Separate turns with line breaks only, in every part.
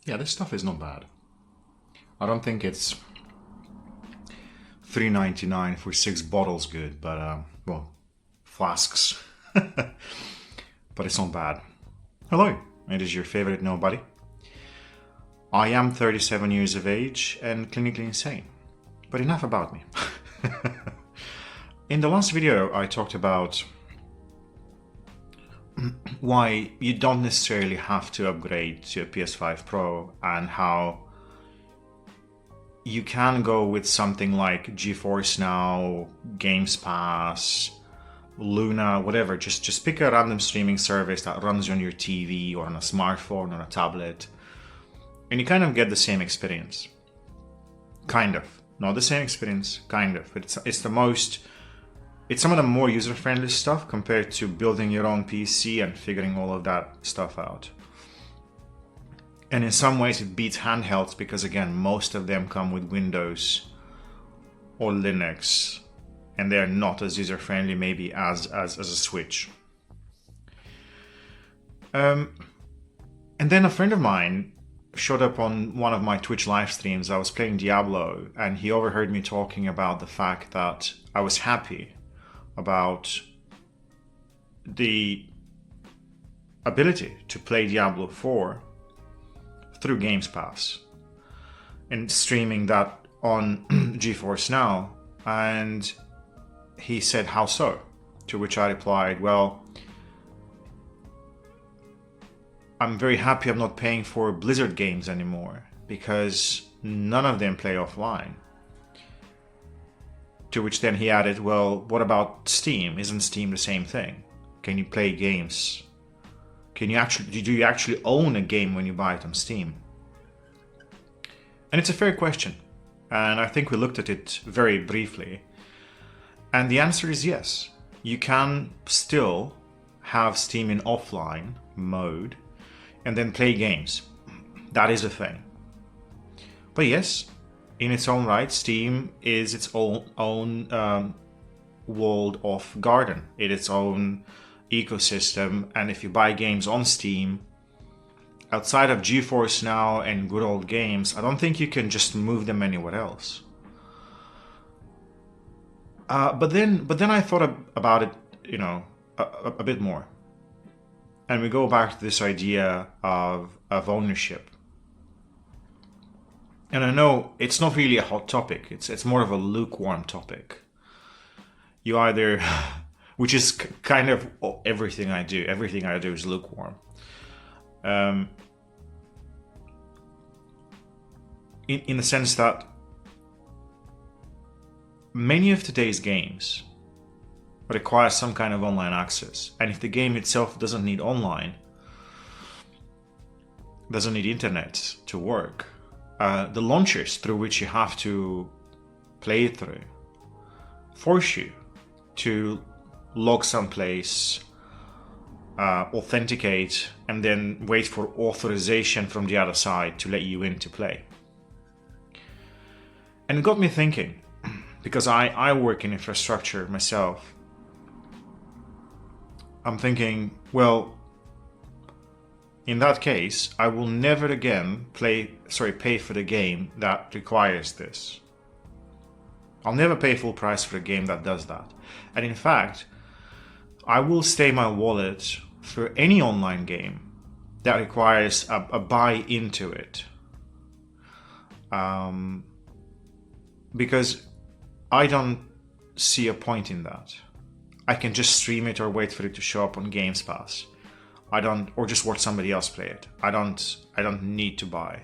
Yeah, this stuff is not bad. I don't think it's $3.99 for 6 bottles good, but well, flasks. But it's not bad. Hello, it is your favorite nobody. I am 37 years of age and clinically insane. But enough about me. In the last video, I talked about why you don't necessarily have to upgrade to a PS5 Pro and how you can go with something like GeForce Now, Games Pass, Luna, whatever. Just pick a random streaming service that runs on your TV or on a smartphone or a tablet, and you kind of get the same experience. Kind of. Not the same experience, kind of. It's some of the more user-friendly stuff compared to building your own PC and figuring all of that stuff out. And in some ways it beats handhelds because, again, most of them come with Windows or Linux, and they're not as user-friendly maybe as a Switch. And then a friend of mine showed up on one of my Twitch live streams. I was playing Diablo, and he overheard me talking about the fact that I was happy about the ability to play Diablo 4 through Games Pass and streaming that on GeForce Now. And he said, how so? To which I replied, well, I'm very happy I'm not paying for Blizzard games anymore because none of them play offline. To which then he added, well, what about Steam? Isn't Steam the same thing? Can you play games? Do you actually own a game when you buy it on Steam? And it's a fair question. And I think we looked at it very briefly. And the answer is yes. You can still have Steam in offline mode and then play games. That is a thing. But yes, in its own right, Steam is its own walled off garden. It's its own ecosystem, and if you buy games on Steam, outside of GeForce Now and good old games, I don't think you can just move them anywhere else. But then I thought about it, a bit more. And we go back to this idea of ownership. And I know it's not really a hot topic. It's more of a lukewarm topic. You either, which is kind of everything I do. Everything I do is lukewarm. In the sense that many of today's games require some kind of online access. And if the game itself doesn't need online, doesn't need internet to work, the launchers through which you have to play it through force you to log someplace, authenticate, and then wait for authorization from the other side to let you in to play. And it got me thinking, because I work in infrastructure myself. I'm thinking, well, in that case, I will never again pay for the game that requires this. I'll never pay full price for a game that does that. And in fact, I will stay my wallet for any online game that requires a buy into it. Because I don't see a point in that. I can just stream it or wait for it to show up on Games Pass. Or just watch somebody else play it. I don't need to buy.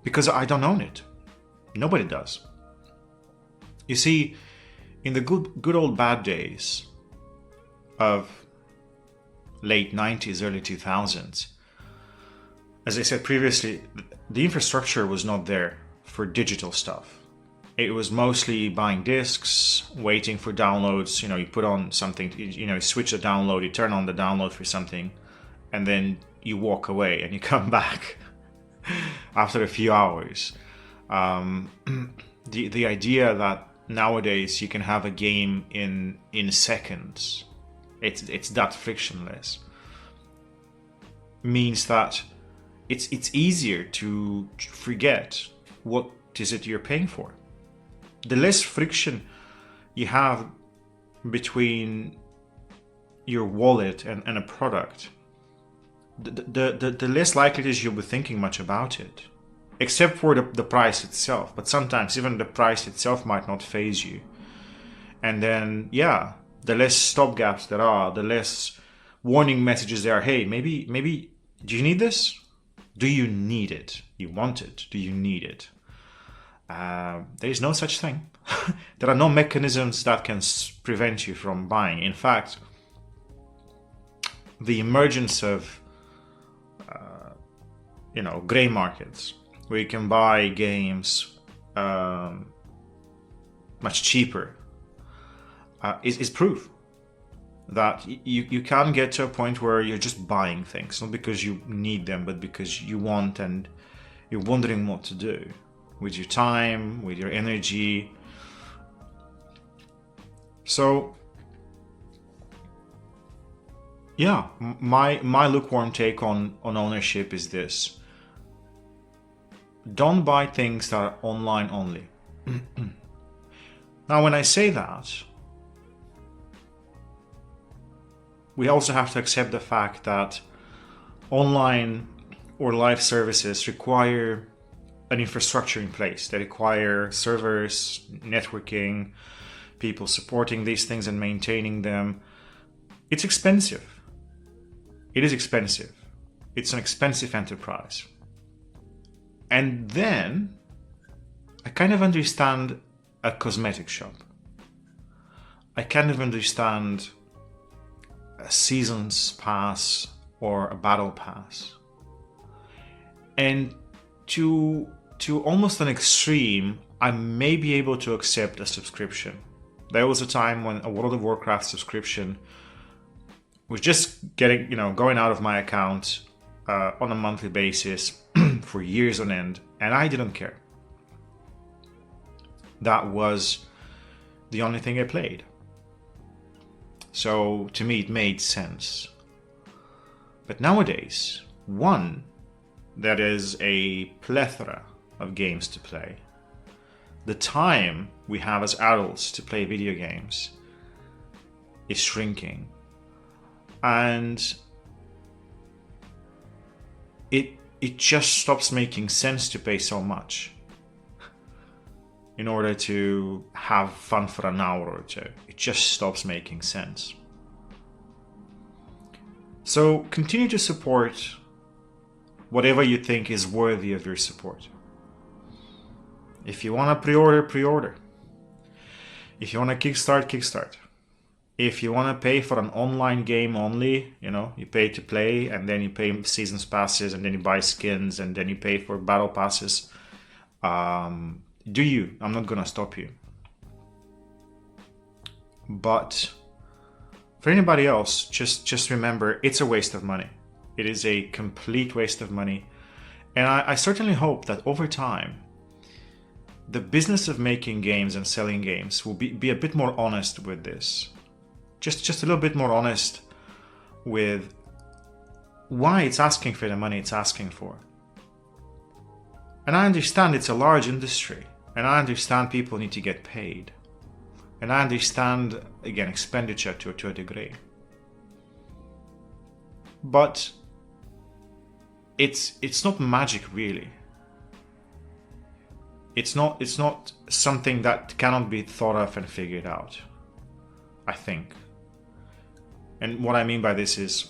Because I don't own it. Nobody does. You see, in the good old bad days of late 90s, early 2000s, as I said previously, the infrastructure was not there for digital stuff. It was mostly buying discs, waiting for downloads. You put on something, you switch the download, you turn on the download for something, and then you walk away and you come back after a few hours. The idea that nowadays you can have a game in seconds, it's that frictionless, means that it's easier to forget what is it you're paying for. The less friction you have between your wallet and a product, the less likely it is you'll be thinking much about it, except for the price itself. But sometimes even the price itself might not faze you. And then, yeah, the less stopgaps there are, the less warning messages there are. Hey, maybe, do you need this? Do you need it? You want it? Do you need it? There is no such thing. There are no mechanisms that can prevent you from buying. In fact, the emergence of gray markets where you can buy games much cheaper is proof that you can get to a point where you're just buying things, not because you need them, but because you want, and you're wondering what to do with your time, with your energy. So yeah, my lukewarm take on ownership is this: don't buy things that are online only. Now, when I say that, we also have to accept the fact that online or live services require an infrastructure in place. They require servers, networking, people supporting these things and maintaining them. It's expensive. It is expensive. It's an expensive enterprise. And then I kind of understand a cosmetic shop. I kind of understand a season's pass or a battle pass. And to almost an extreme, I may be able to accept a subscription. There was a time when a World of Warcraft subscription was just going out of my account on a monthly basis for years on end, and I didn't care. That was the only thing I played. So to me, it made sense. But nowadays, one, there is a plethora of games to play. The time we have as adults to play video games is shrinking. And it just stops making sense to pay so much in order to have fun for an hour or two. It just stops making sense. So continue to support whatever you think is worthy of your support. If you want to pre-order. If you want to kickstart. If you want to pay for an online game only, you pay to play, and then you pay seasons passes, and then you buy skins, and then you pay for battle passes. Do you? I'm not gonna stop you. But for anybody else, just remember, it's a waste of money. It is a complete waste of money. And I certainly hope that over time, the business of making games and selling games will be a bit more honest with this. Just a little bit more honest with why it's asking for the money it's asking for. And I understand it's a large industry, and I understand people need to get paid. And I understand, again, expenditure to a degree. But it's not magic, really. It's not something that cannot be thought of and figured out, I think. And what I mean by this is,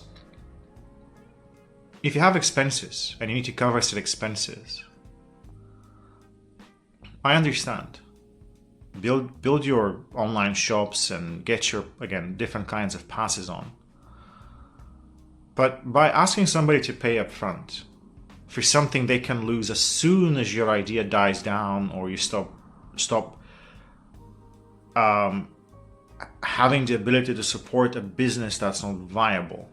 if you have expenses and you need to cover said expenses, I understand. Build your online shops and get your, again, different kinds of passes on. But by asking somebody to pay up front for something they can lose as soon as your idea dies down, or you stop having the ability to support a business that's not viable,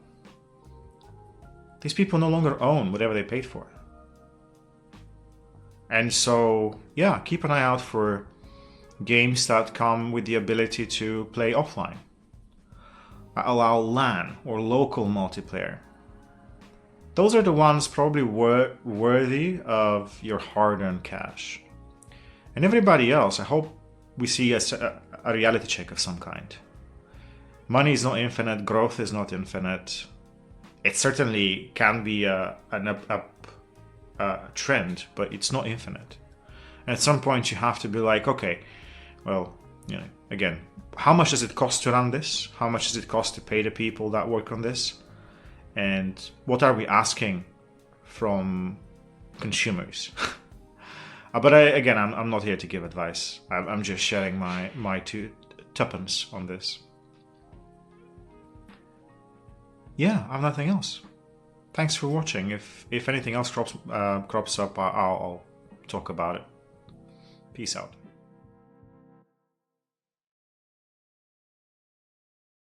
these people no longer own whatever they paid for. And so, yeah, keep an eye out for games that come with the ability to play offline, allow LAN or local multiplayer, those are the ones probably worthy of your hard-earned cash. And everybody else, I hope we see a reality check of some kind. Money is not infinite, growth is not infinite. It certainly can be an up trend, but it's not infinite. And at some point you have to be like, okay, well, again, how much does it cost to run this? How much does it cost to pay the people that work on this? And what are we asking from consumers? But I'm not here to give advice. I'm just sharing my tuppence on this. Yeah, I have nothing else. Thanks for watching. If anything else crops up, I'll talk about it. Peace out.